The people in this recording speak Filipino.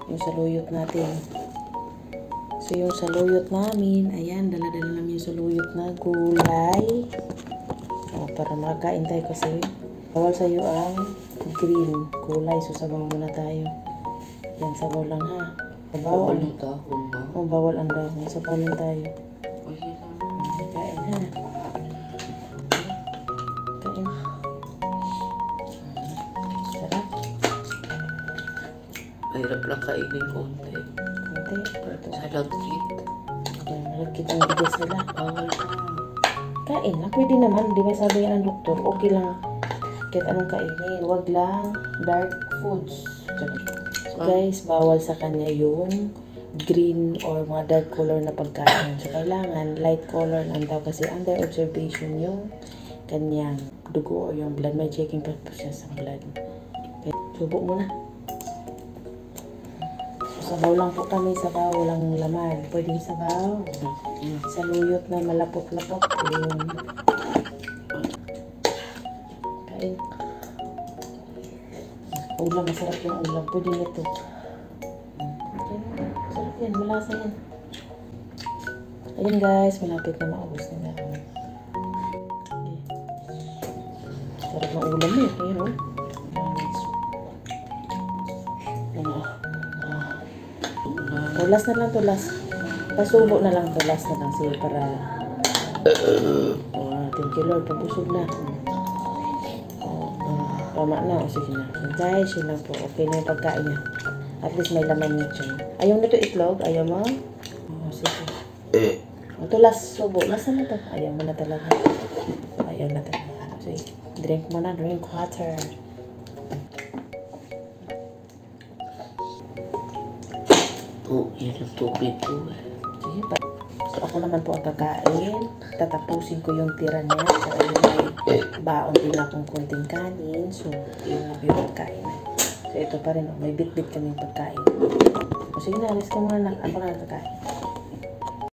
Yung saluyot natin. So, yung saluyot namin, ayan, dala-dala namin yung saluyot na gulay. O, para makain tayo kasi bawal sa'yo ang green gulay. So, sabaw muna tayo. Yan, sabaw lang ha. Bawal ang dahon ba? O, bawal ang dahon. Sabaw lang tayo. Kain ha. Kain. Sarap. Mahirap lang kainin konti. Sa lagkit. Yan, lagkit ang bigas nila. Bawal ka. Kain na. Pwede naman. Di ba sabi ng doktor, okay lang. Kahit anong kainin. Huwag lang dark foods. So guys, bawal sa kanya yung green or mga dark color na pagkain. So kailangan light color lang daw kasi under observation yung kanyang dugo o yung blood. May checking pa siya sa blood. Okay. Subo muna. Sabaw lang po kami, sabaw, walang laman. Pwedeng sabaw. Saluyot na malapot-lapot. Yun. Kain. Ulam, masarap yung ulam. Pwede nito. Masarap yan, malasa yan. Ayun guys, malapit na maubos na ako. Sarap ng ulam eh. Ayun o. Tulas na lang, tulas. Pasubo na lang, tulas na lang siya para thank you Lord, pabusog na. Tama na, o sige na. Guys, yun lang po. Okay na yung pagkain niya. At least may laman niya dyan. Ayaw na ito itlog? Ayaw mo? Sige. Tulas, subo. Nasaan na ito? Ayaw mo na talaga. Ayaw na talaga. Sige, drink mo na, drink water. Yan ang tubig ko eh. Sige pa. So ako naman po ang kakain. Tatapusin ko yung tira niya. So may baon din akong kunting kanin. So yung pagkain. So ito pa rin. May bit-bit kami pagkain. So sige na, alis ka muna na. Ako na kakain.